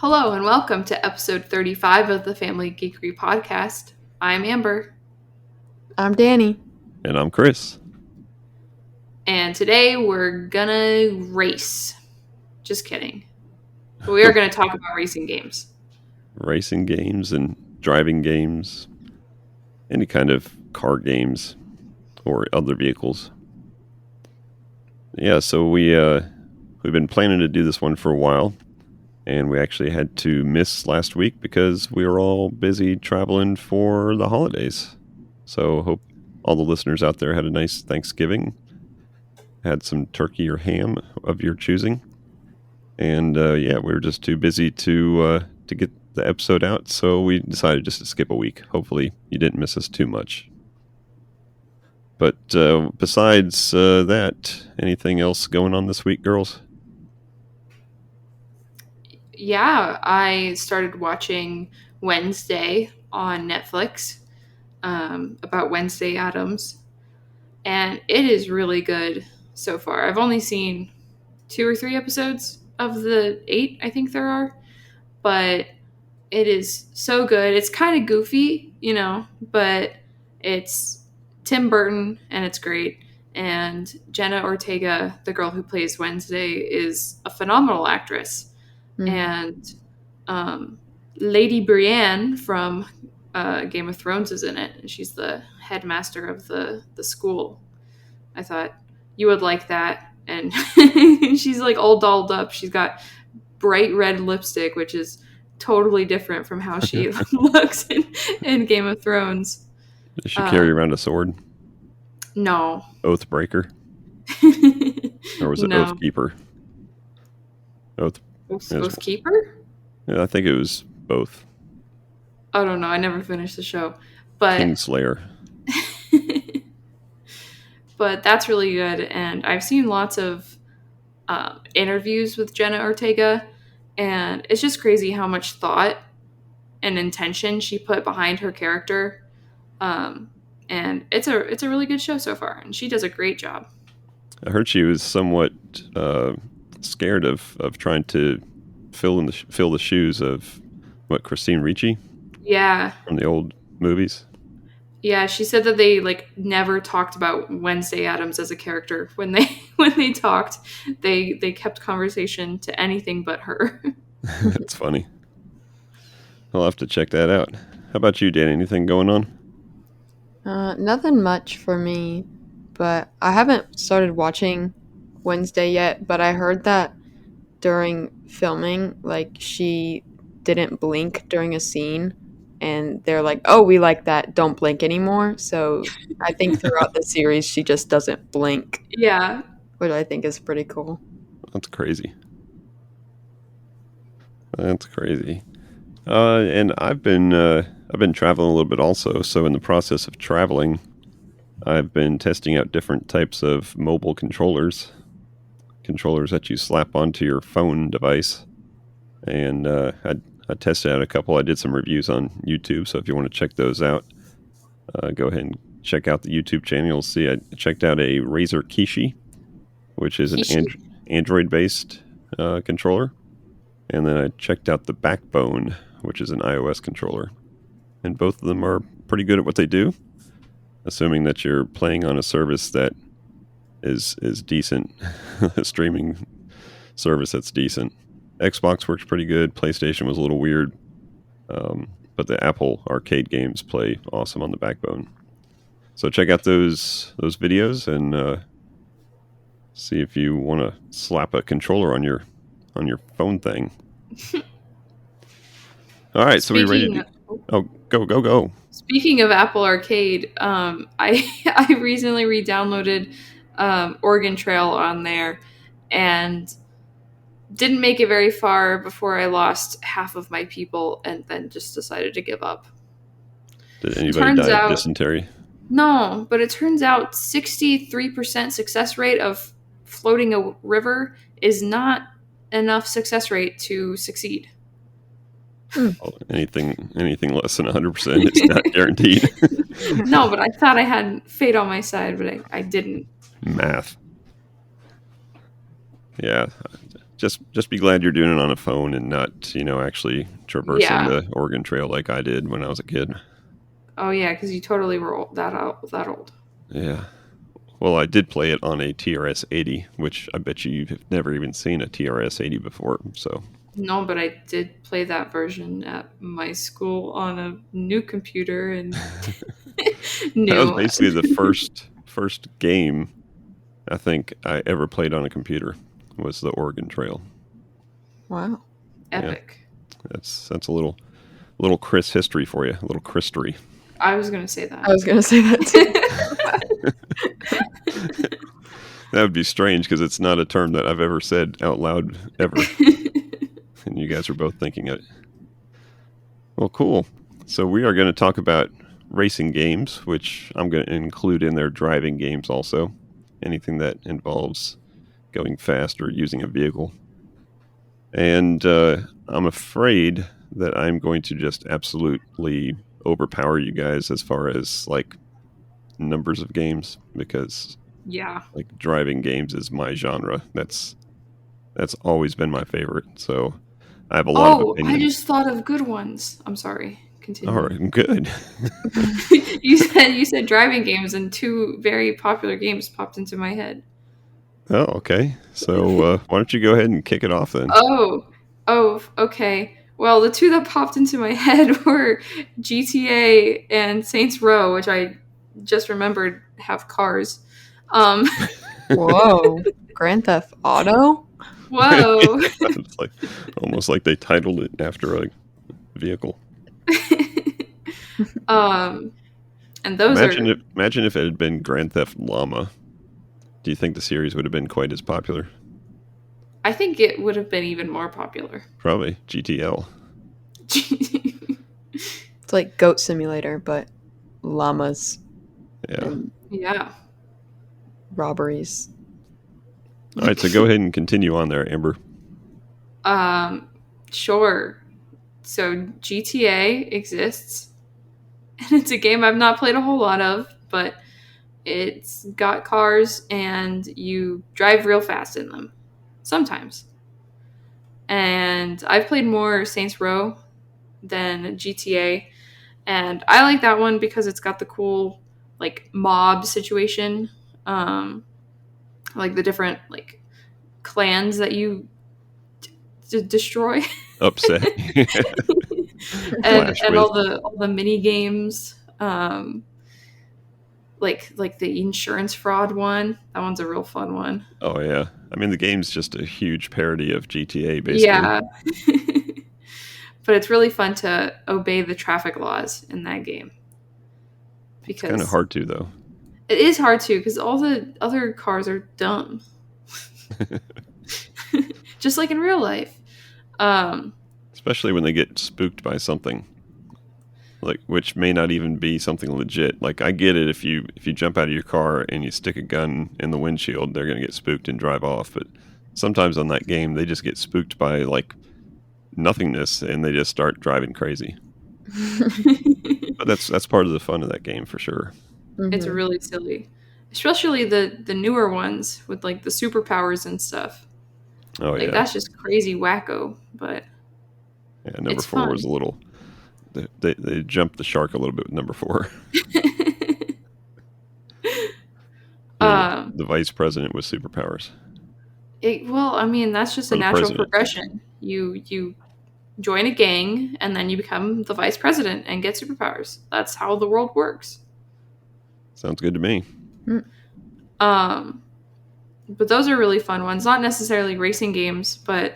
Hello and welcome to episode 35 of the Family Geekery podcast. I'm Amber. I'm Danny. And I'm Chris. And today we're gonna race. Just kidding. But we are gonna talk about racing games. Racing games and driving games. Any kind of car games or other vehicles. Yeah, so we've been planning to do this one for a while. And we actually had to miss last week because we were all busy traveling for the holidays. So hope all the listeners out there had a nice Thanksgiving. Had some turkey or ham of your choosing. And we were just too busy to get the episode out. So we decided just to skip a week. Hopefully you didn't miss us too much. But besides that, anything else going on this week, girls? Yeah, I started watching Wednesday on Netflix about Wednesday Addams. And it is really good so far. I've only seen 2 or 3 episodes of the 8 I think there are. But it is so good. It's kind of goofy, but it's Tim Burton and it's great. And Jenna Ortega, the girl who plays Wednesday, is a phenomenal actress. And Lady Brienne from Game of Thrones is in it. And she's the headmaster of the school. I thought you would like that. And she's like all dolled up. She's got bright red lipstick, which is totally different from how she looks in Game of Thrones. Does she carry around a sword? No. Oathbreaker? Or was it No. Oathkeeper? Oathkeeper? Yeah, I think it was both. I don't know. I never finished the show. But Kingslayer. But that's really good. And I've seen lots of interviews with Jenna Ortega. And it's just crazy how much thought and intention she put behind her character. And it's a really good show so far. And she does a great job. I heard she was somewhat scared of trying to fill the shoes of Christine Ricci. Yeah. From the old movies. Yeah, she said that they never talked about Wednesday Addams as a character when they talked. They kept conversation to anything but her. That's funny. I'll have to check that out. How about you, Dan? Anything going on? Nothing much for me, but I haven't started watching Wednesday yet, but I heard that during filming, she didn't blink during a scene, and they're like, oh, we like that, don't blink anymore. So I think throughout the series, she just doesn't blink. Yeah. Which I think is pretty cool. That's crazy. And I've been traveling a little bit also. So in the process of traveling, I've been testing out different types of mobile controllers that you slap onto your phone device. And I tested out a couple. I did some reviews on YouTube, so if you want to check those out, go ahead and check out the YouTube channel. You'll see I checked out a Razer Kishi, which is an Android-based controller. And then I checked out the Backbone, which is an iOS controller. And both of them are pretty good at what they do, assuming that you're playing on a service that is decent, a streaming service that's decent. Xbox works pretty good. PlayStation was a little weird. But the Apple arcade games play awesome on the Backbone. So check out those videos and see if you want to slap a controller on your phone thing. All right, so we ready to... Oh, go. Speaking of Apple Arcade, I recently re-downloaded Oregon Trail on there and didn't make it very far before I lost half of my people and then just decided to give up. Did anybody die of dysentery? No, but it turns out 63% success rate of floating a river is not enough success rate to succeed. Well, anything less than 100% is not guaranteed. No, but I thought I had fate on my side, but I didn't. Math. Yeah. Just be glad you're doing it on a phone and not, actually traversing Yeah. the Oregon Trail like I did when I was a kid. Oh yeah, because you totally were that old. Yeah. Well, I did play it on a TRS-80, which I bet you've never even seen a TRS-80 before. So No, but I did play that version at my school on a new computer and that was new basically the first game I think I ever played on a computer was the Oregon Trail. Wow. Yeah, epic. that's a little Chris history for you, a little Christery. I was gonna say I was gonna say that too. That would be strange because it's not a term that I've ever said out loud ever, and you guys are both thinking it. Well, cool. So we are going to talk about racing games, which I'm going to include in their driving games also. Anything that involves going fast or using a vehicle. And I'm afraid that I'm going to just absolutely overpower you guys as far as like numbers of games because Yeah. like driving games is my genre. That's always been my favorite. So I have a lot of Oh, I opinions. just thought of good ones. I'm sorry. All Continue. right, good. You said driving games, and two very popular games popped into my head. Oh, okay. So why don't you go ahead and kick it off then? Oh, okay. Well, the two that popped into my head were GTA and Saints Row, which I just remembered have cars. Um, Whoa. Grand Theft Auto? whoa. It's like almost like they titled it after a vehicle. And those are. Imagine if it had been Grand Theft Llama. Do you think the series would have been quite as popular? I think it would have been even more popular. Probably GTL. It's like Goat Simulator, but llamas Yeah. and Yeah. robberies. All right, so go ahead and continue on there, Amber. Sure. So GTA exists, and it's a game I've not played a whole lot of, but it's got cars and you drive real fast in them sometimes. And I've played more Saints Row than GTA, and I like that one because it's got the cool like mob situation, like the different like clans that you destroy. Upset. and all the mini games, like the insurance fraud one. That one's a real fun one. Oh yeah. I mean the game's just a huge parody of GTA basically. Yeah. But it's really fun to obey the traffic laws in that game. It's kind of hard to though. It is hard to because all the other cars are dumb. Just like in real life. Especially when they get spooked by something. Like which may not even be something legit. Like I get it if you jump out of your car and you stick a gun in the windshield, they're going to get spooked and drive off, but sometimes on that game they just get spooked by like nothingness and they just start driving crazy. But that's part of the fun of that game for sure. It's really silly. Especially the newer ones with like the superpowers and stuff. Oh like yeah. That's just crazy wacko, but yeah, number it's 4 fun. was a little they jumped the shark a little bit with number 4. The vice president with superpowers. Well, I mean, that's just a natural progression. You join a gang and then you become the vice president and get superpowers. That's how the world works. Sounds good to me. But those are really fun ones. Not necessarily racing games, but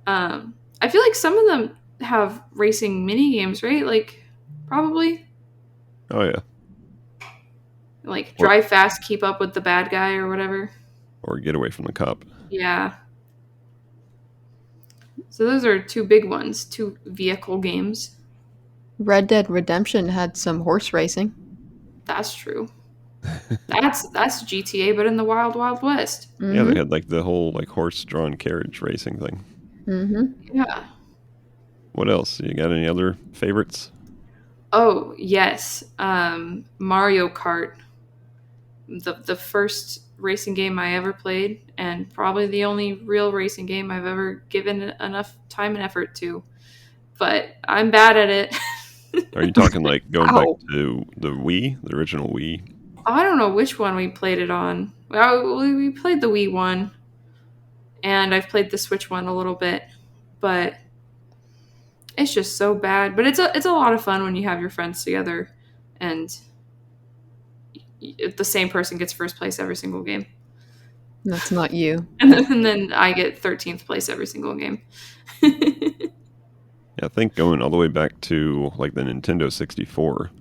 I feel like some of them have racing mini games, right? Like probably. Oh yeah. Like drive fast, keep up with the bad guy or whatever. Or get away from the cop. Yeah. So those are two big ones, two vehicle games. Red Dead Redemption had some horse racing. That's true. That's GTA, but in the Wild Wild West. Mm-hmm. Yeah, they had like the whole like horse-drawn carriage racing thing. Mm-hmm. Yeah. What else? You got any other favorites? Oh yes, Mario Kart. The first racing game I ever played, and probably the only real racing game I've ever given enough time and effort to. But I'm bad at it. Are you talking like going back Ow. to the Wii, the original Wii? I don't know which one we played it on. Well, we played the Wii one, and I've played the Switch one a little bit, but it's just so bad. But it's a lot of fun when you have your friends together, and the same person gets first place every single game. That's not you. And then I get 13th place every single game. Yeah, I think going all the way back to like the Nintendo 64,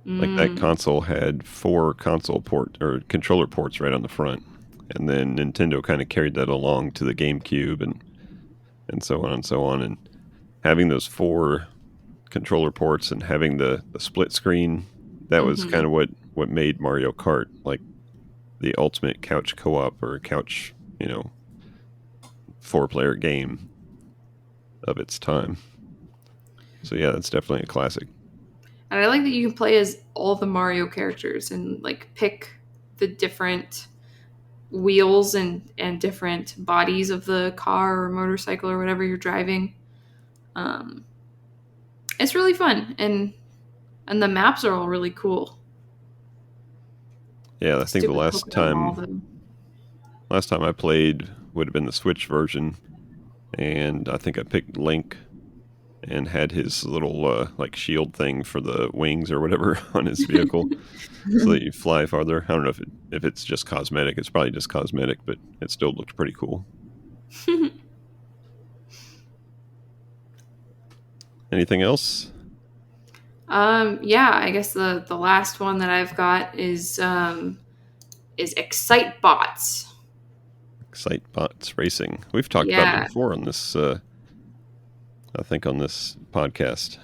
like that console had 4 console port or controller ports right on the front, and then Nintendo kind of carried that along to the GameCube and so on and so on. And having those 4 controller ports and having the split screen, that was kind of what made Mario Kart like the ultimate couch co-op or couch, 4-player game of its time. So yeah, that's definitely a classic. And I like that you can play as all the Mario characters and like pick the different wheels and different bodies of the car or motorcycle or whatever you're driving. It's really fun, and the maps are all really cool. Yeah, I think the Stupid Pokemon Mall, though. last time I played would have been the Switch version, and I think I picked Link and had his little like shield thing for the wings or whatever on his vehicle, so that you fly farther. I don't know if it's just cosmetic. It's probably just cosmetic, but it still looked pretty cool. Anything else? Yeah, I guess the last one that I've got is Excite Bots. Excite Bots Racing. We've talked about it before on this. I think on this podcast.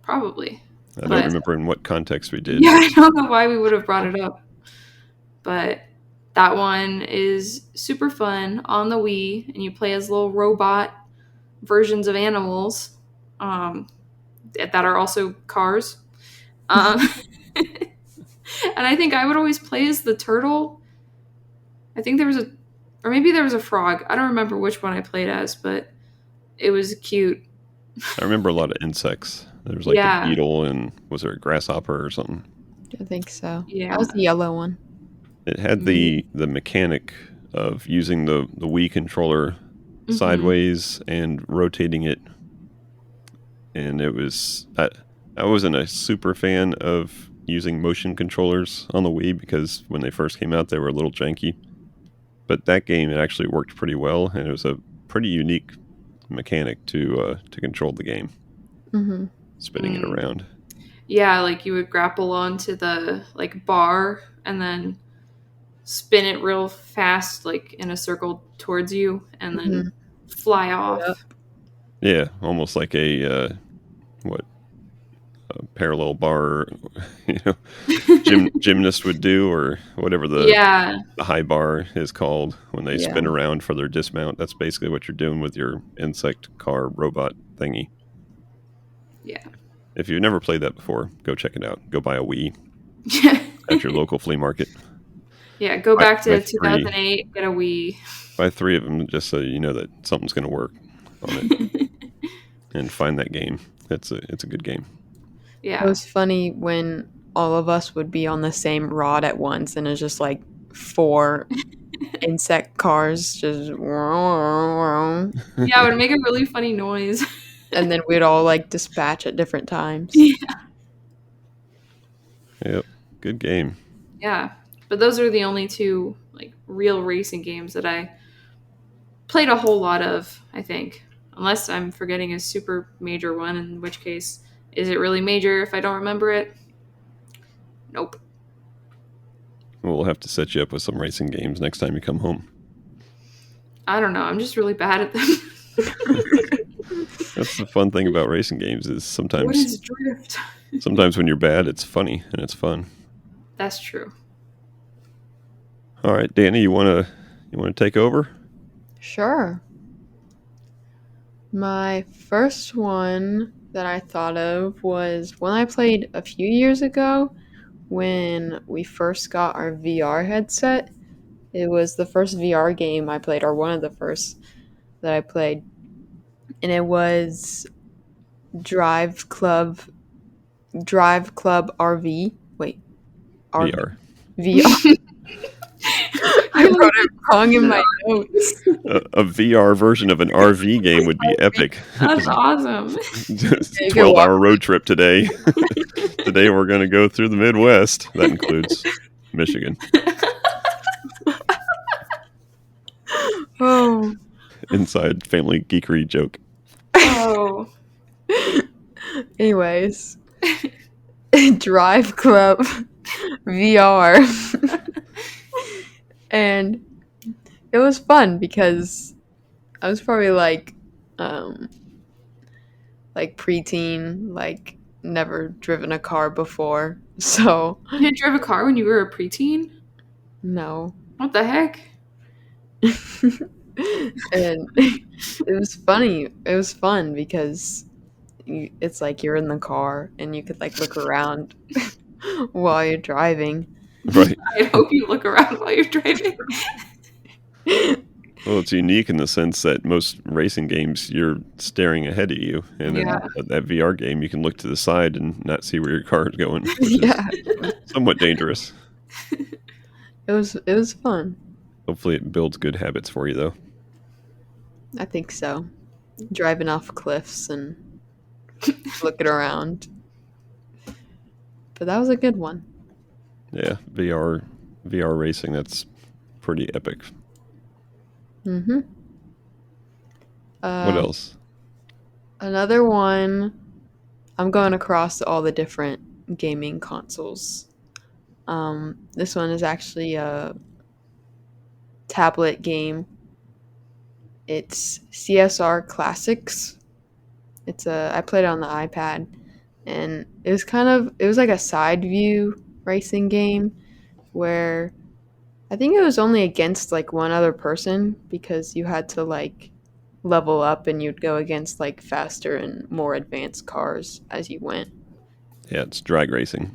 Probably. I don't remember in what context we did. Yeah, I don't know why we would have brought it up. But that one is super fun on the Wii, and you play as little robot versions of animals that are also cars. And I think I would always play as the turtle. I think there was maybe there was a frog. I don't remember which one I played as, but it was cute. I remember a lot of insects. There was like a beetle, and was there a grasshopper or something? I think so. Yeah. That was the yellow one. It had the mechanic of using the Wii controller sideways and rotating it. And it was... I wasn't a super fan of using motion controllers on the Wii because when they first came out, they were a little janky. But that game, it actually worked pretty well, and it was a pretty unique mechanic to control the game. Spinning it around. Yeah, like you would grapple onto the like bar and then spin it real fast, like in a circle towards you, and then fly off. Yeah, almost like a parallel bar, gymnast would do, or whatever the high bar is called when they spin around for their dismount. That's basically what you're doing with your insect car robot thingy. Yeah. If you've never played that before, go check it out. Go buy a Wii at your local flea market. Yeah, go back to 2008, get a Wii. Buy 3 of them just so you know that something's going to work on it. And find that game. It's a good game. Yeah. It was funny when all of us would be on the same rod at once, and it's just like 4 insect cars just... Yeah, it would make a really funny noise. And then we'd all like dispatch at different times. Yeah. Yep. Good game. Yeah. But those are the only 2 like real racing games that I played a whole lot of, I think. Unless I'm forgetting a super major one, in which case, is it really major if I don't remember it? Nope. We'll have to set you up with some racing games next time you come home. I don't know. I'm just really bad at them. That's the fun thing about racing games is sometimes... What is drift? Sometimes when you're bad, it's funny and it's fun. That's true. All right, Danny, you want to take over? Sure. My first one that I thought of was one I played a few years ago when we first got our VR headset. It was the first VR game I played, or one of the first that I played. And it was Drive Club RV. Wait, RV. VR. VR. I wrote it wrong in my notes. A VR version of an RV game would be epic. That's awesome. Just You can walk- 12-hour road trip today. Today we're going to go through the Midwest. That includes Michigan. Oh. Inside family geekery joke. Oh. Anyways, Drive Club VR. And it was fun because I was probably like preteen, like never driven a car before. So You didn't drive a car when you were a preteen? no. What the heck? And it was funny. It was fun because it's like you're in the car and you could like look around while you're driving. Right. I hope you look around while you're driving. Well, it's unique in the sense that most racing games, you're staring ahead of you. And in Yeah. that VR game, you can look to the side and not see where your car is going, which Yeah, is somewhat dangerous. it was fun. Hopefully it builds good habits for you, though. I think so. Driving off cliffs and looking around. But that was a good one. Yeah, VR racing, that's pretty epic. Mm-hmm. What else? Another one. I'm going across all the different gaming consoles. This one is actually a tablet game. It's CSR Classics. I played it on the iPad, and it was like a side view racing game where I think it was only against like one other person because you had to like level up and you'd go against like faster and more advanced cars as you went. Yeah, it's drag racing.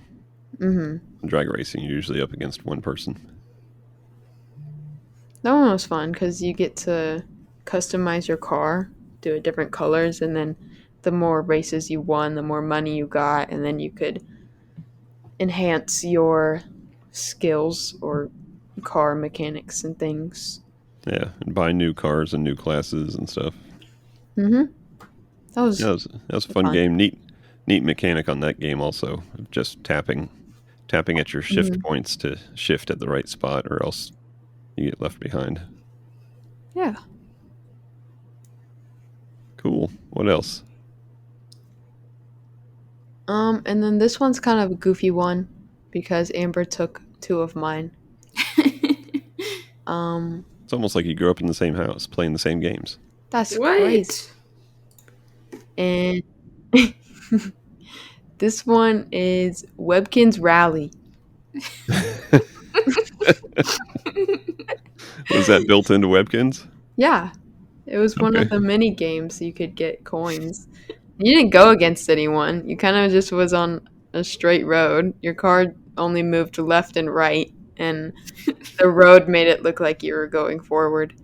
Mm-hmm. Drag racing, you're usually up against one person. That one was fun because you get to customize your car, do it different colors, and then the more races you won, the more money you got, and then you could enhance your skills or car mechanics and things. Yeah, and buy new cars and new classes and stuff. Mm-hmm. That was Yeah, that was a fun game. Neat mechanic on that game also. Just tapping at your shift points to shift at the right spot, or else you get left behind. Yeah. Cool. What else? And then this one's kind of a goofy one because Amber took 2 of mine. It's almost like you grew up in the same house, playing the same games. That's What? crazy. And this one is Webkinz Rally. Was that built into Webkinz? Yeah. It was one of Okay. the mini games you could get coins. You didn't go against anyone. You kind of just was on a straight road. Your car only moved left and right, and the road made it look like you were going forward.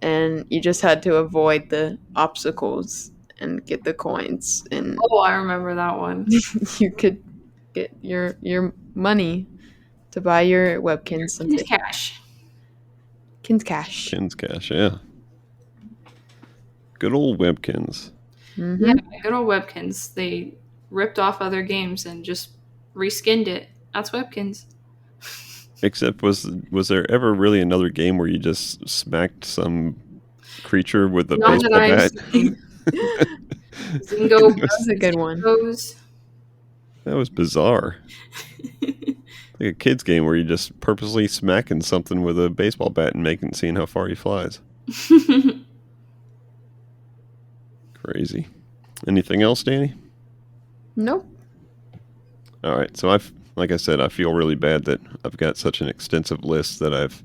And you just had to avoid the obstacles and get the coins, and Oh, I remember that one. you could get your money to buy your Webkins something. Cash. Kins Cash. Kins Cash, yeah. Good old Webkins. Mm-hmm. Yeah, good old Webkins. They ripped off other games and just reskinned it. That's Webkins. Except was there ever really another game where you just smacked some creature with a Not baseball that I've bat? seen. Zingo. That was a good one. That was bizarre. Like a kid's game where you just purposely smacking something with a baseball bat and seeing how far he flies. Crazy. Anything else, Danny? Nope. All right. So like I said, I feel really bad that I've got such an extensive list that I've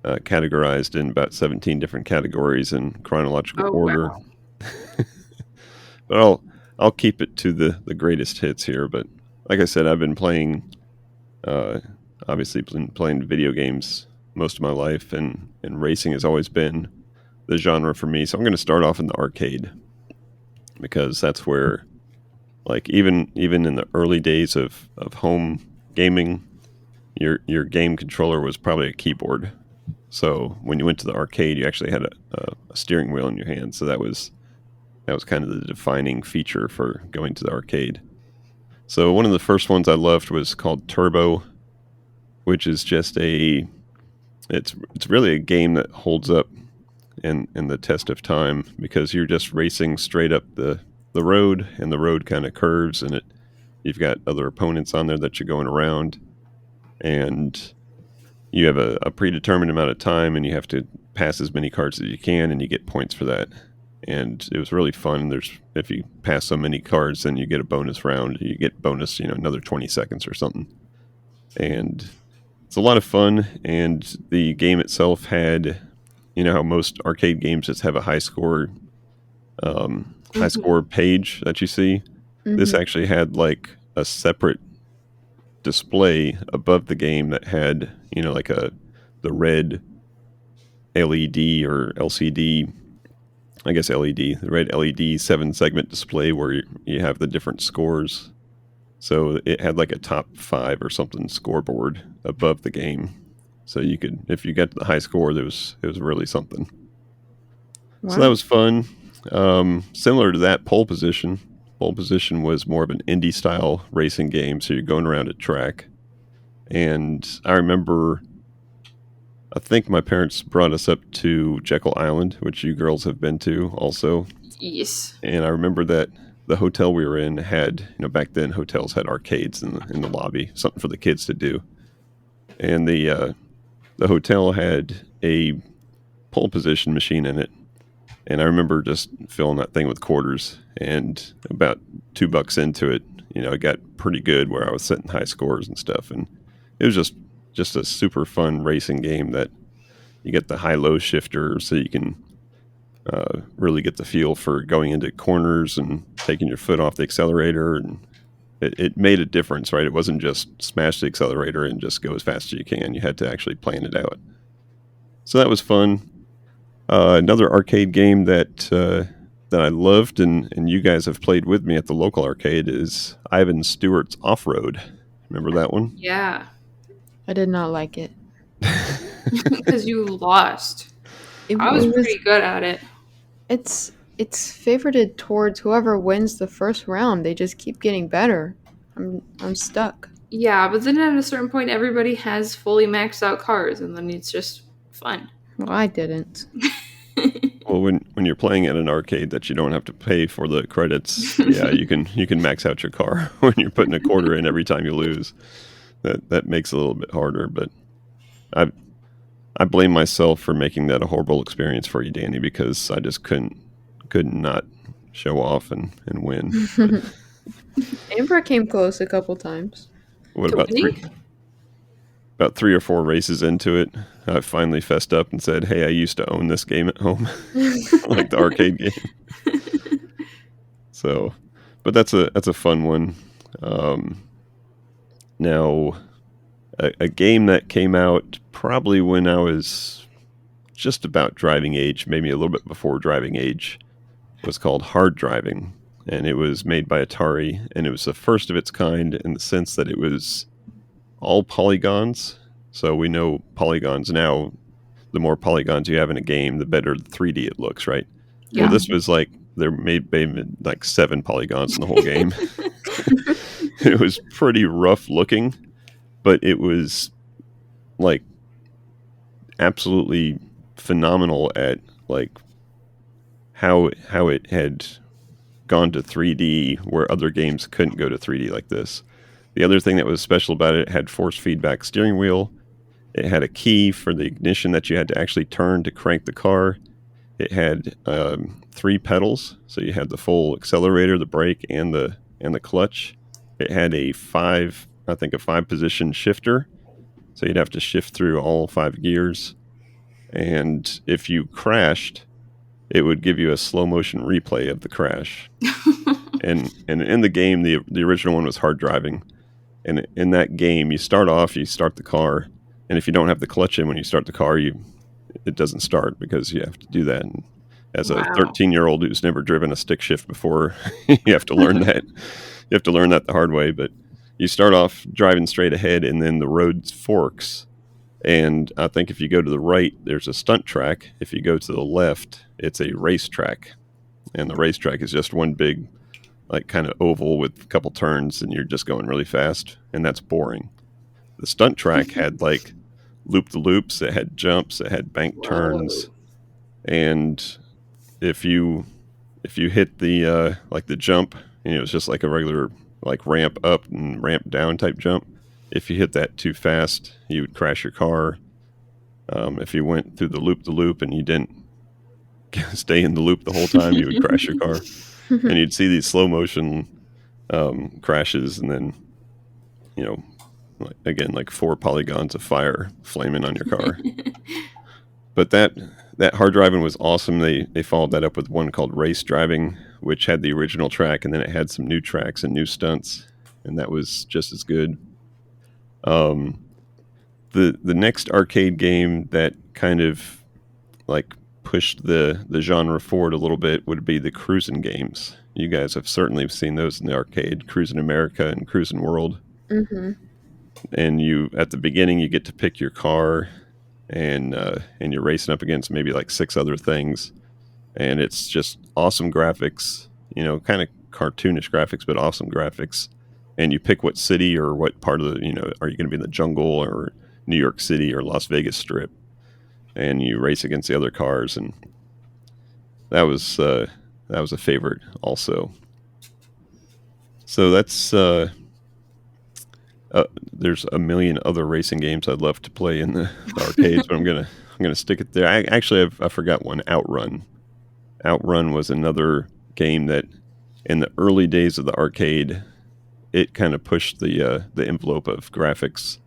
categorized in about 17 different categories in chronological order. Wow. But I'll keep it to the greatest hits here. But like I said, I've been playing. Uh, Obviously, been playing video games most of my life, and racing has always been the genre for me. So I'm going to start off in the arcade because that's where, like, even in the early days of home gaming, your game controller was probably a keyboard. So when you went to the arcade, you actually had a steering wheel in your hand. So that was kind of the defining feature for going to the arcade. So one of the first ones I loved was called Turbo, which is just it's really a game that holds up in the test of time because you're just racing straight up the road, and the road kind of curves, and you've got other opponents on there that you're going around, and you have a predetermined amount of time, and you have to pass as many cars as you can, and you get points for that. And it was really fun. If you pass so many cars, then you get a bonus round. You get bonus, another 20 seconds or something. And it's a lot of fun. And the game itself had, how most arcade games just have a high score page that you see. This Mm-hmm. actually had like a separate display above the game that had, like the red LED or LCD, I guess LED, the red LED 7-segment display where you have the different scores. So it had like a top 5 or something scoreboard above the game. So you could, if you got the high score, it was really something. So that Wow. was fun. Similar to that, Pole Position. Pole Position was more of an indie style racing game. So you're going around a track. And I remember, I think my parents brought us up to Jekyll Island, which you girls have been to also. Yes. And I remember that the hotel we were in had, back then hotels had arcades in the lobby, something for the kids to do. And the hotel had a pole position machine in it. And I remember just filling that thing with quarters. And about $2 into it, it got pretty good where I was setting high scores and stuff. And it was just a super fun racing game that you get the high-low shifter so you can really get the feel for going into corners and taking your foot off the accelerator. And it made a difference, right? It wasn't just smash the accelerator and just go as fast as you can. You had to actually plan it out. So that was fun. Another arcade game that I loved and you guys have played with me at the local arcade is Ivan Stewart's Off-Road. Remember that one? Yeah. I did not like it. Because you lost. It, I it was was pretty good at it. it's favorited towards whoever wins the first round. They just keep getting better. I'm stuck. Yeah, but then at a certain point, everybody has fully maxed out cars, and then it's just fun. Well, I didn't. Well, when you're playing at an arcade that you don't have to pay for the credits, yeah, you can max out your car when you're putting a quarter in every time you lose. That makes it a little bit harder, but I blame myself for making that a horrible experience for you, Danny, because I just couldn't not show off and win. But Amber came close a couple times. what To winning? about 3 or 4 races into it, I finally fessed up and said, "Hey, I used to own this game at home, like the arcade game." So, but that's a fun one. Now, a game that came out probably when I was just about driving age, maybe a little bit before driving age, was called Hard Driving, and it was made by Atari, and it was the first of its kind in the sense that it was all polygons. So we know polygons now. The more polygons you have in a game, the better the 3D it looks, right? Well, Yeah. this was like there may be like 7 polygons in the whole game. It was pretty rough looking, but it was like absolutely phenomenal at like how it had gone to 3D where other games couldn't go to 3D like this. The other thing that was special about it had force feedback steering wheel. It had a key for the ignition that you had to actually turn to crank the car. It had 3 pedals, so you had the full accelerator, the brake, and the clutch. It had a 5-position shifter, so you'd have to shift through all 5 gears. And if you crashed, it would give you a slow motion replay of the crash. And in the game, the original one was Hard Driving. And in that game, you start the car, and if you don't have the clutch in when you start the car, it doesn't start because you have to do that. And as a Wow. 13-year-old who's never driven a stick shift before, you have to learn that. You have to learn that the hard way. But you start off driving straight ahead, and then the road forks. And I think if you go to the right, there's a stunt track. If you go to the left, it's a racetrack. And the racetrack is just one big, like, kind of oval with a couple turns, and you're just going really fast. And that's boring. The stunt track had, like, loop-the-loops. It had jumps. It had bank turns. And if you hit the like the jump, it was just like a regular, like, ramp up and ramp down type jump. If you hit that too fast, you would crash your car. If you went through the loop and you didn't stay in the loop the whole time, you would crash your car. And you'd see these slow motion crashes, and then, again, like 4 polygons of fire flaming on your car. But that hard driving was awesome. They followed that up with one called Race Driving, which had the original track, and then it had some new tracks and new stunts, and that was just as good. The next arcade game that kind of, like, pushed the genre forward a little bit would be the cruising games. You guys have certainly seen those in the arcade, Cruising America and Cruising World. Mm-hmm. And at the beginning, you get to pick your car, and you're racing up against maybe like 6 other things, and it's just awesome graphics, kind of cartoonish graphics, but awesome graphics. And you pick what city or what part of the, are you going to be in the jungle or New York City or Las Vegas Strip, and you race against the other cars, and that was a favorite also. So that's there's a million other racing games I'd love to play in the arcades, but I'm gonna stick it there. I forgot one. Outrun. Outrun was another game that, in the early days of the arcade, it kind of pushed the envelope of graphics,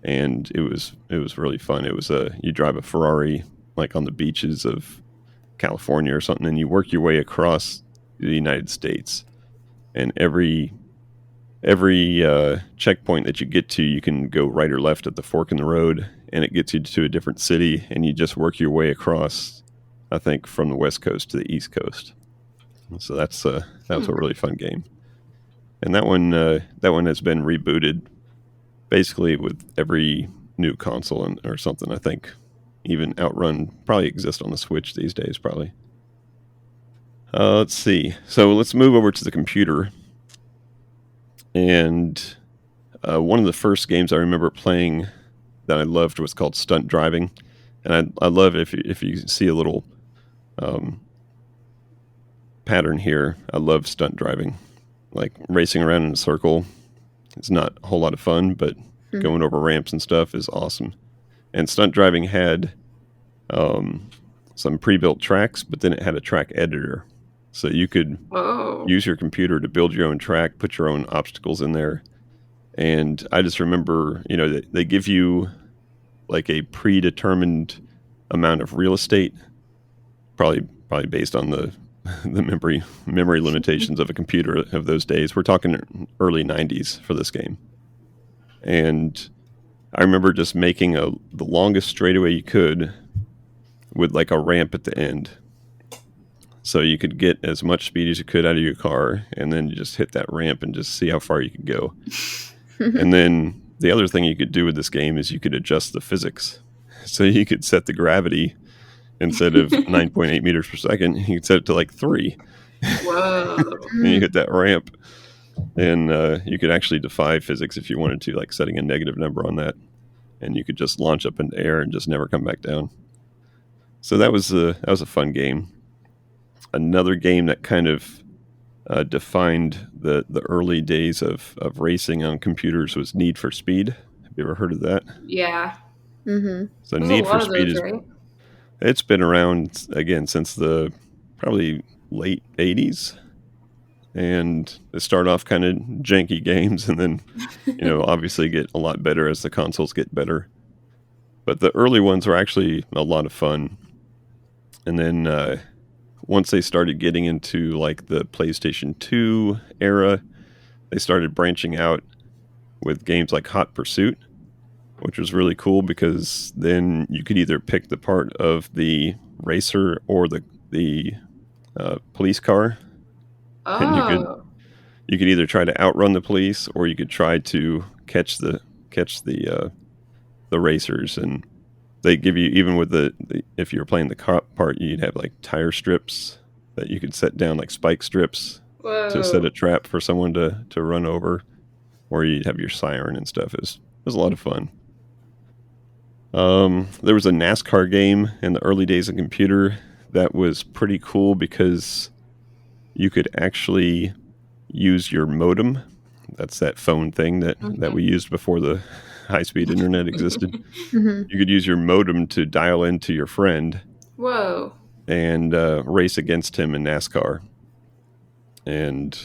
and it was really fun. It was you drive a Ferrari, like, on the beaches of California or something, and you work your way across the United States, and every checkpoint that you get to, you can go right or left at the fork in the road, and it gets you to a different city, and you just work your way across, I think, from the West Coast to the East Coast. So that was a really fun game. And that one has been rebooted basically with every new console or something. I think even Outrun probably exists on the Switch these days, probably. Let's see. So let's move over to the computer. And one of the first games I remember playing that I loved was called Stunt Driving. And I love, if you see a little pattern here, I love stunt driving. Like, racing around in a circle is not a whole lot of fun, but going over ramps and stuff is awesome. And Stunt Driving had some pre-built tracks, but then it had a track editor. So you could use your computer to build your own track, put your own obstacles in there. And I just remember, they give you, like, a predetermined amount of real estate, probably based on the memory limitations of a computer of those days. We're talking early 90s for this game. And I remember just making the longest straightaway you could with, like, a ramp at the end. So you could get as much speed as you could out of your car, and then you just hit that ramp and just see how far you could go. And then the other thing you could do with this game is you could adjust the physics. So you could set the gravity, instead of 9.8 meters per second, you could set it to like 3. Whoa. And you hit that ramp, and you could actually defy physics if you wanted to, like setting a negative number on that, and you could just launch up into air and just never come back down. So that was a fun game. Another game that kind of defined the early days of racing on computers was Need for Speed. Have you ever heard of that? Yeah. Mm-hmm. So There's Need a for lot of Speed those, right? It's been around, again, since the probably late 80s. And it started off kind of janky games, and then, obviously get a lot better as the consoles get better. But the early ones were actually a lot of fun. And then once they started getting into, like, the PlayStation 2 era, they started branching out with games like Hot Pursuit, which was really cool because then you could either pick the part of the racer or the police car, and Oh. you could either try to outrun the police or you could try to catch the racers. And they give you, even with the if you were playing the cop part, you'd have like tire strips that you could set down, like spike strips, to set Whoa. a trap for someone to run over, or you'd have your siren and stuff. It was a lot of fun. There was a NASCAR game in the early days of computer that was pretty cool because you could actually use your modem. That's that phone thing that we used before the high-speed internet existed. Hmm. You could use your modem to dial into your friend Whoa. and race against him in NASCAR. And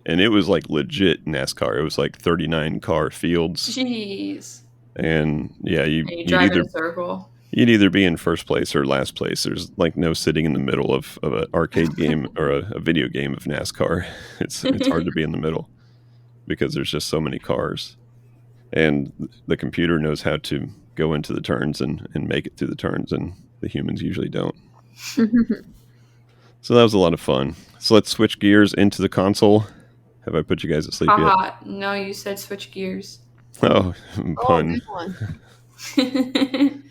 it was like legit NASCAR. It was like 39 car fields. Jeez. And yeah, And you drive in a circle. you'd either be in first place or last place. There's like no sitting in the middle of an arcade game or a video game of NASCAR. It's hard to be in the middle because there's just so many cars. And the computer knows how to go into the turns and make it through the turns, and the humans usually don't. So that was a lot of fun. So let's switch gears into the console. Have I put you guys to sleep yet? Haha. No, you said switch gears. Oh, Oh, pun. good one.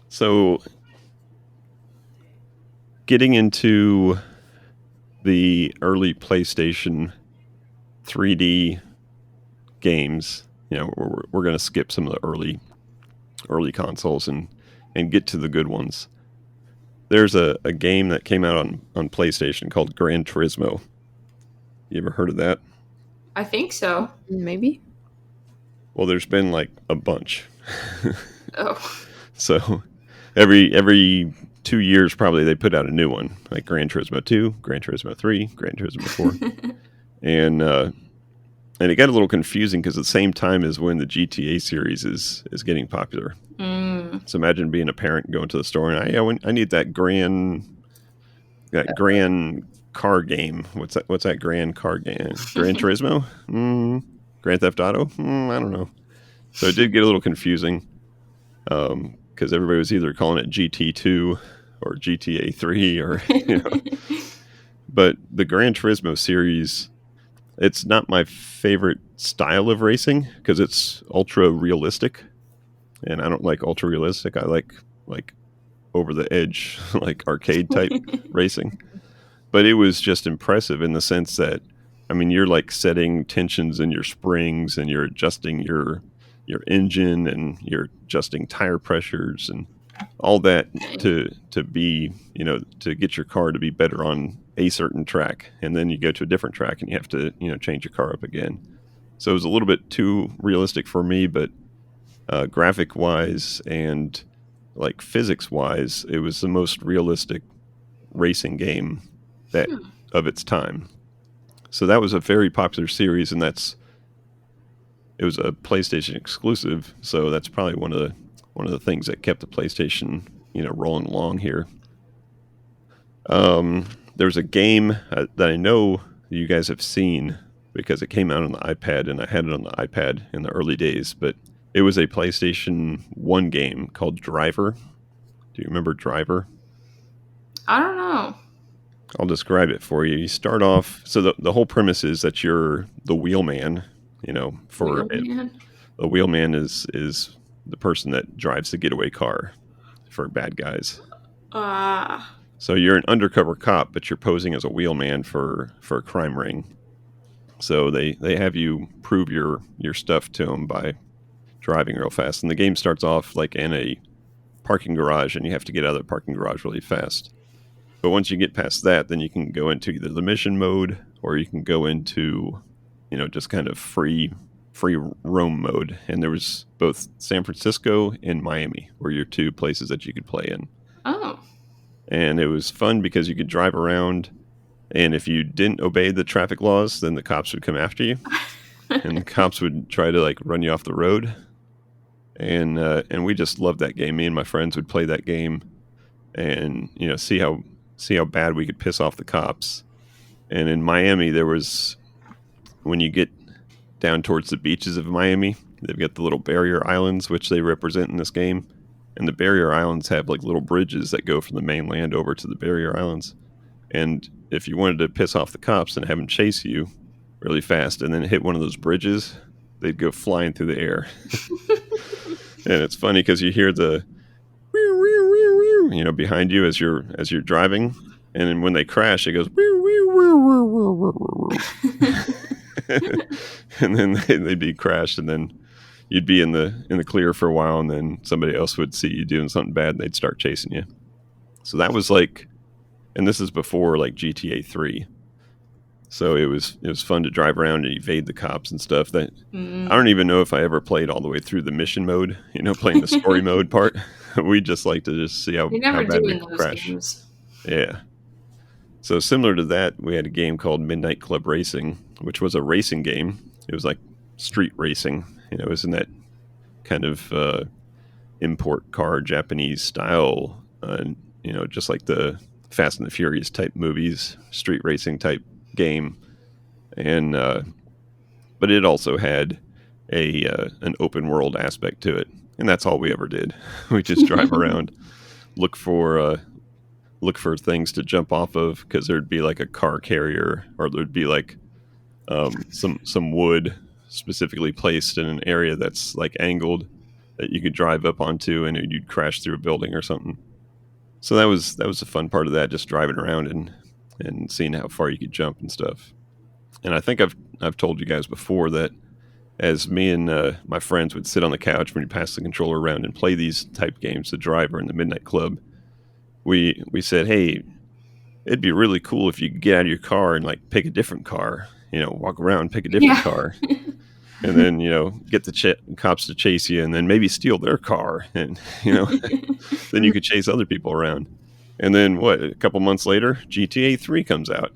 So getting into the early PlayStation 3D games, we're going to skip some of the early consoles and get to the good ones. There's a game that came out on PlayStation called Gran Turismo. You ever heard of that? I think so. Maybe. Well, there's been like a bunch. Oh. So every 2 years probably they put out a new one, like Gran Turismo 2, Gran Turismo 3, Gran Turismo 4. And it got a little confusing because at the same time as when the GTA series is getting popular. So imagine being a parent going to the store and I need that grand car game. What's that grand car game? Gran Turismo? Grand Theft Auto? I don't know. So it did get a little confusing because everybody was either calling it GT2 or GTA 3 or But the Gran Turismo series, it's not my favorite style of racing because it's ultra realistic, and I don't like ultra realistic. I like over the edge, like arcade type racing. But it was just impressive in the sense that, I mean, you're like setting tensions in your springs and you're adjusting your engine and you're adjusting tire pressures and all that to be, to get your car to be better on a certain track. And then you go to a different track and you have to, change your car up again. So it was a little bit too realistic for me, but graphic wise and like physics wise, it was the most realistic racing game that of its time. So that was a very popular series, and it was a PlayStation exclusive. So that's probably one of the things that kept the PlayStation, rolling along here. There's a game that I know you guys have seen because it came out on the iPad, and I had it on the iPad in the early days, but it was a PlayStation 1 game called Driver. Do you remember Driver? I don't know. I'll describe it for you. You start off, so the whole premise is that you're the wheelman, Wheelman? the wheelman is the person that drives the getaway car for bad guys. So you're an undercover cop, but you're posing as a wheelman for a crime ring. So they have you prove your stuff to them by driving real fast. And the game starts off like in a parking garage, and you have to get out of the parking garage really fast. But once you get past that, then you can go into either the mission mode or you can go into, just kind of free roam mode. And there was both San Francisco and Miami were your two places that you could play in. Oh. And it was fun because you could drive around, and if you didn't obey the traffic laws, then the cops would come after you. And the cops would try to like run you off the road. And we just loved that game. Me and my friends would play that game and, see how bad we could piss off the cops. And in Miami, there was, when you get down towards the beaches of Miami. They've got the little barrier islands, which they represent in this game. And the barrier islands have like little bridges that go from the mainland over to the barrier islands. And if you wanted to piss off the cops and have them chase you really fast and then hit one of those bridges, they'd go flying through the air. And it's funny because you hear the behind you as you're driving, and then when they crash, it goes and then they'd be crashed, and then you'd be in the clear for a while, and then somebody else would see you doing something bad, and they'd start chasing you. So that was like, and this is before like GTA 3. So it was fun to drive around and evade the cops and stuff. That I don't even know if I ever played all the way through the mission mode, playing the story mode part. We just like to just see how bad we crash. Games. Yeah. So similar to that, we had a game called Midnight Club Racing, which was a racing game. It was like street racing. It was in that kind of import car Japanese style, just like the Fast and the Furious type movies, street racing type game. And but it also had an open world aspect to it, and that's all we ever did. We just drive around, look for things to jump off of, because there'd be like a car carrier, or there'd be like some wood specifically placed in an area that's like angled that you could drive up onto, and you'd crash through a building or something. So that was a fun part of that, just driving around and seeing how far you could jump and stuff. And I think I've told you guys before that as me and my friends would sit on the couch when you pass the controller around and play these type games, the Driver and the Midnight Club, we said, hey, it'd be really cool if you could get out of your car and like pick a different car, walk around, pick a different car, and then get the cops to chase you, and then maybe steal their car, and then you could chase other people around. And then a couple months later, GTA 3 comes out.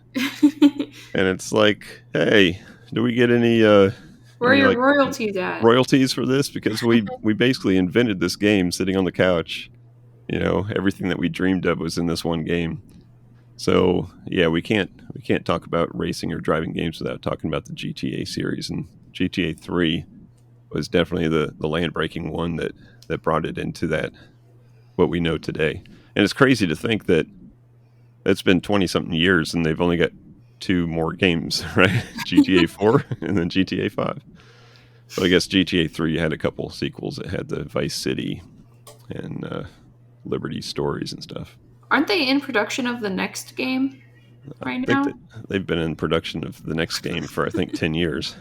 And it's like, hey, do we get any where are your royalties at? Royalties for this? Because we basically invented this game sitting on the couch. Everything that we dreamed of was in this one game. So yeah, we can't talk about racing or driving games without talking about the GTA series. And GTA 3 was definitely the land-breaking one that brought it into that, what we know today. And it's crazy to think that it's been 20-something years and they've only got 2 more games, right? GTA 4 and then GTA 5. But I guess GTA 3 had a couple sequels. It had the Vice City and Liberty Stories and stuff. Aren't they in production of the next game right now? They've been in production of the next game for, I think, 10 years.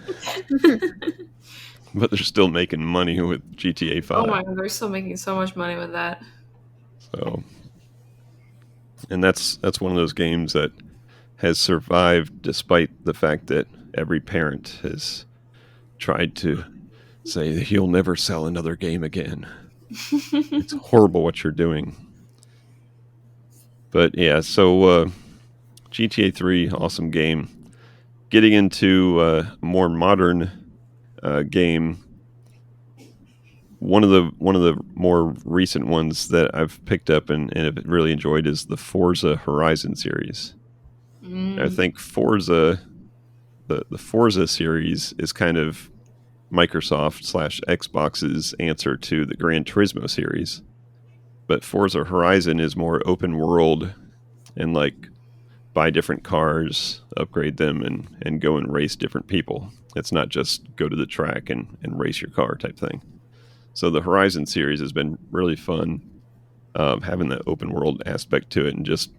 But they're still making money with GTA 5. Oh my God, they're still making so much money with that. So, and that's one of those games that has survived despite the fact that every parent has tried to say that you'll never sell another game again. It's horrible what you're doing. But yeah, so GTA 3, awesome game. Getting into a more modern game. One of the more recent ones that I've picked up and have really enjoyed is the Forza Horizon series. I think Forza, the Forza series is kind of Microsoft/Xbox's answer to the Gran Turismo series. But Forza Horizon is more open world and like buy different cars, upgrade them, and go and race different people. It's not just go to the track and race your car type thing. So the Horizon series has been really fun, having that open world aspect to it and just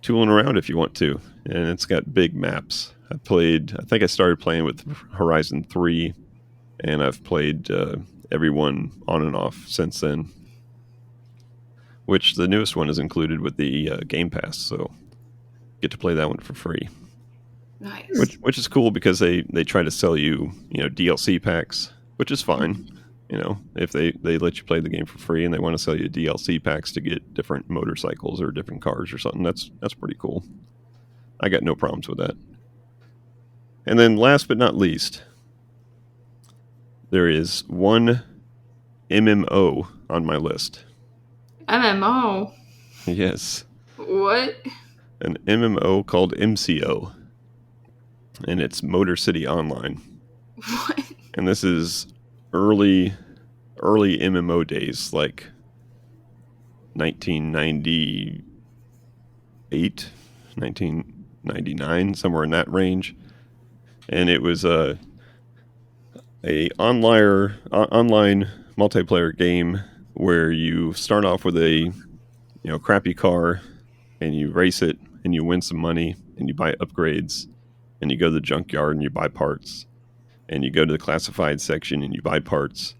tooling around if you want to. And it's got big maps. I think I started playing with Horizon 3, and I've played every one on and off since then. Which the newest one is included with the Game Pass, so get to play that one for free. Nice. Which is cool because they try to sell you, DLC packs, which is fine. If they let you play the game for free and they want to sell you DLC packs to get different motorcycles or different cars or something, that's pretty cool. I got no problems with that. And then last but not least, there is one MMO on my list. MMO? Yes. What? An MMO called MCO. And it's Motor City Online. What? And this is early MMO days, like 1998, 1999, somewhere in that range. And it was a online multiplayer game where you start off with a crappy car, and you race it, and you win some money, and you buy upgrades, and you go to the junkyard and you buy parts, and you go to the classified section and you buy parts,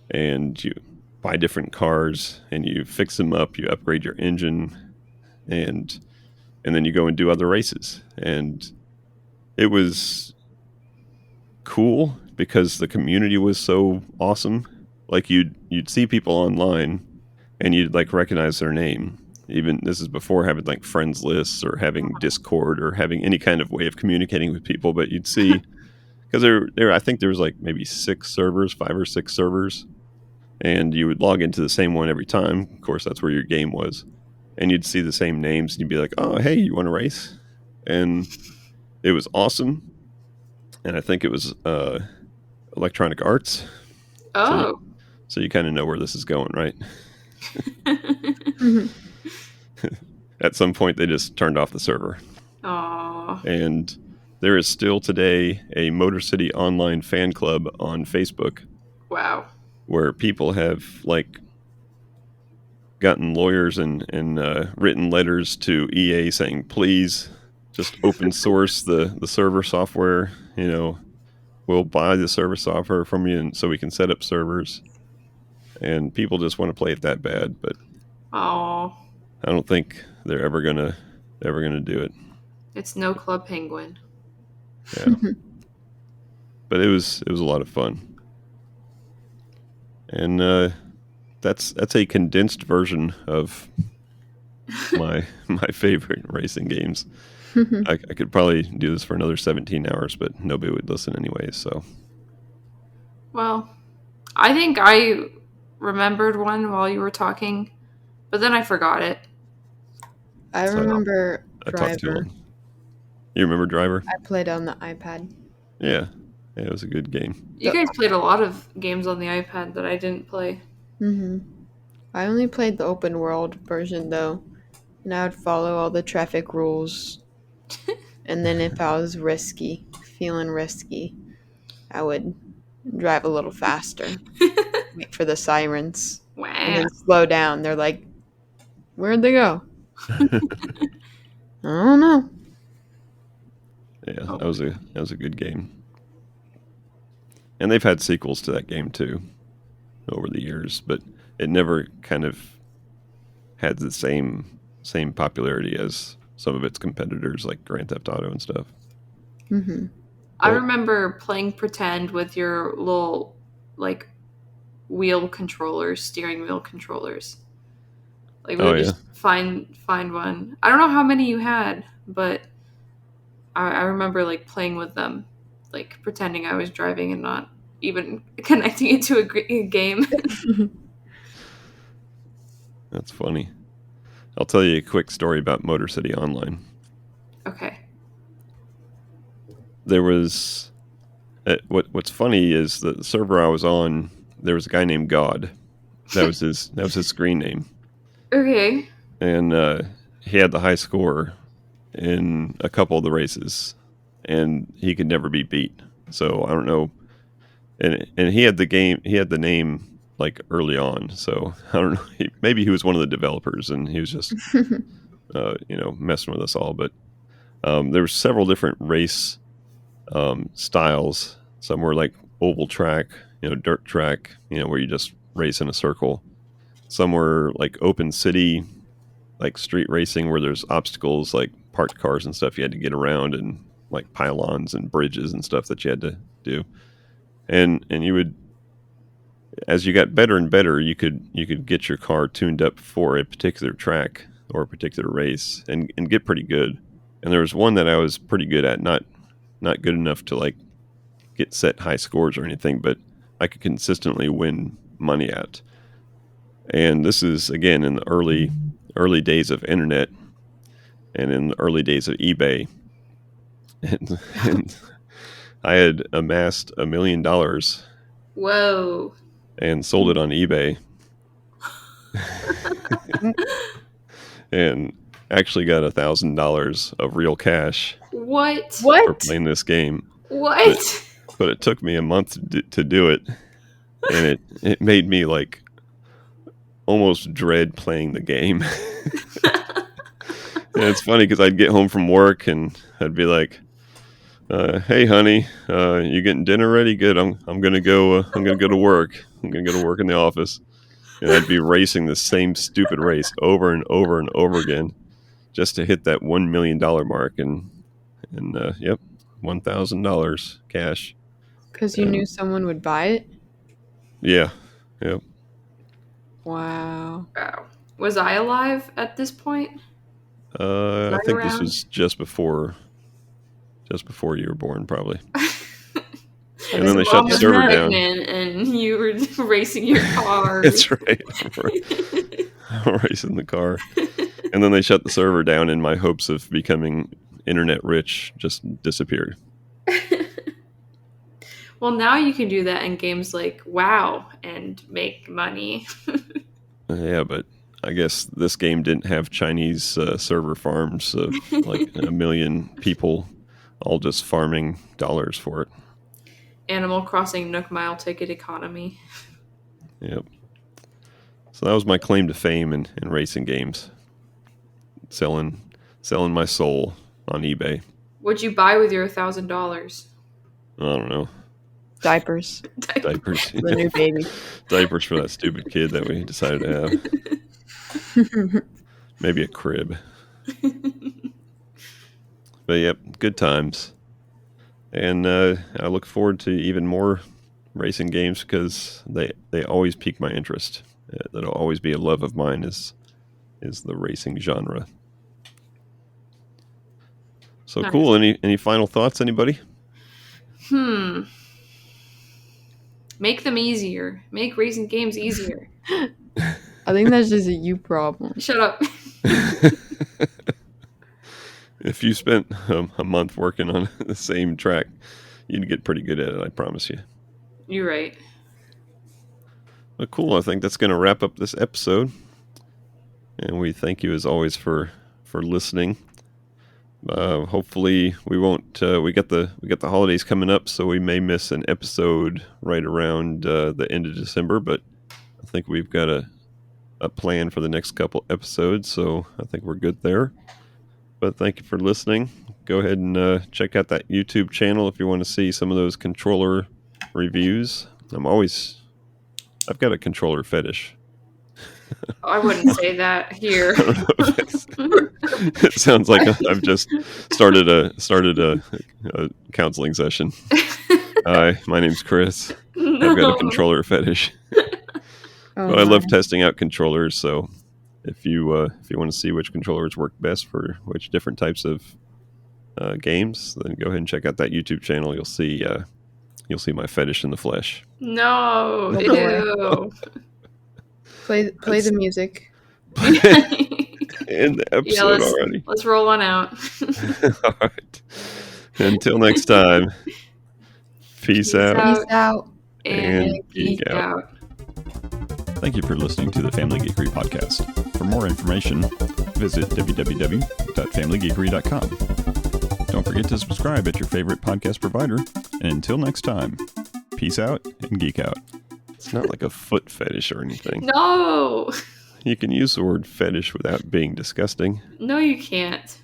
and you buy different cars and you fix them up, you upgrade your engine, and then you go and do other races. And it was cool because the community was so awesome. Like you'd see people online and you'd like recognize their name. Even this is before having like friends lists or having Discord or having any kind of way of communicating with people, but you'd see because there I think there was like maybe 5 or 6 servers, and you would log into the same one every time. Of course, that's where your game was, and you'd see the same names, and you'd be like, "Oh, hey, you want to race?" And it was awesome. And I think it was Electronic Arts. Oh. So you kind of know where this is going, right? Mhm. At some point, they just turned off the server. Aw. And there is still today a Motor City Online fan club on Facebook Wow. where people have like gotten lawyers and written letters to EA saying, please just open source the server software. We'll buy the server software from you, and so we can set up servers. And people just want to play it that bad, but Aw. I don't think they're ever gonna do it. It's no Club Penguin. Yeah. But it was a lot of fun. And that's a condensed version of my favorite racing games. I could probably do this for another 17 hours, but nobody would listen anyway, so. Well, I think I remembered one while you were talking, but then I forgot it. I remember I talked too Driver. long. You remember Driver? I played on the iPad. Yeah, it was a good game. You guys played a lot of games on the iPad that I didn't play. I only played the open world version though, and I would follow all the traffic rules. And then if I was feeling risky, I would drive a little faster, wait for the sirens, and Wow. then slow down. They're like, where'd they go? I don't know. Yeah, that was a good game. And they've had sequels to that game too over the years, but it never kind of had the same popularity as some of its competitors like Grand Theft Auto and stuff. I remember playing pretend with your little like wheel controllers, steering wheel controllers. Like we would just find one. I don't know how many you had, but I remember like playing with them, like pretending I was driving and not even connecting it to a game. That's funny. I'll tell you a quick story about Motor City Online. Okay. There was what's funny is the server I was on, there was a guy named God. That was his screen name. Okay. And he had the high score in a couple of the races, and he could never be beat. So I don't know. And he had the name like early on. So I don't know. Maybe he was one of the developers, and he was just messing with us all. But there were several different race styles. Some were like oval track, dirt track, where you just race in a circle. Some were like open city, like street racing, where there's obstacles like parked cars and stuff you had to get around, and like pylons and bridges and stuff that you had to do. And you would, as you got better and better, you could get your car tuned up for a particular track or a particular race and get pretty good. And there was one that I was pretty good at, not good enough to like get set high scores or anything, but I could consistently win money at. And this is again in the early days of internet and in the early days of eBay. And I had amassed $1 million Whoa. and sold it on eBay, and actually got $1,000 of real cash What? for What? playing this game. What? But it took me a month to do it, and it made me like almost dread playing the game. And it's funny because I'd get home from work and I'd be like, "Hey, honey, you getting dinner ready? Good. I'm gonna go. I'm gonna go to work. I'm gonna go to work in the office." And I'd be racing the same stupid race over and over and over again, just to hit that $1 million mark. And yep, $1,000 cash. Because you knew someone would buy it? Yeah, yep. Wow. Wow. Was I alive at this point? I I think this around? was just before you were born, probably. And His then they Mom shut the was server down. pregnant and you were racing your car. That's right. I'm racing the car. And then they shut the server down, and my hopes of becoming internet rich just disappeared. Well, now you can do that in games like WoW and make money. Yeah, but I guess this game didn't have Chinese server farms of like 1 million people all just farming dollars for it. Animal Crossing Nook Mile ticket economy. Yep. So that was my claim to fame in racing games. Selling my soul on eBay. What'd you buy with your $1,000? I don't know. Diapers. Diapers. The new baby. Diapers for that stupid kid that we decided to have. Maybe a crib. But yep, good times. And I look forward to even more racing games because they always pique my interest. That'll always be a love of mine is the racing genre. So Nice. cool. Any final thoughts, anybody? Make them easier. Make racing games easier. I think that's just a you problem. Shut up. If you spent a month working on the same track, you'd get pretty good at it, I promise you. You're right. But cool, I think that's going to wrap up this episode. And we thank you as always for listening. Hopefully we won't. We got the holidays coming up, so we may miss an episode right around the end of December. But I think we've got a plan for the next couple episodes, so I think we're good there. But thank you for listening. Go ahead and check out that YouTube channel if you want to see some of those controller reviews. I've got a controller fetish. I wouldn't say that here. I don't know if it sounds like I've just started a counseling session. Hi, my name's Chris. No. I've got a controller fetish. Oh, But I love my. testing out controllers, so if you want to see which controllers work best for which different types of games, then go ahead and check out that YouTube channel. You'll see my fetish in the flesh. No. No Ew. Play the music. In the episode already. Let's roll one out. All right. Until next time. Peace out. Peace out. And geek geek out. out. Thank you for listening to the Family Geekery podcast. For more information, visit www.familygeekery.com. Don't forget to subscribe at your favorite podcast provider. And until next time, peace out and geek out. It's not like a foot fetish or anything. No. You can use the word fetish without being disgusting. No, you can't.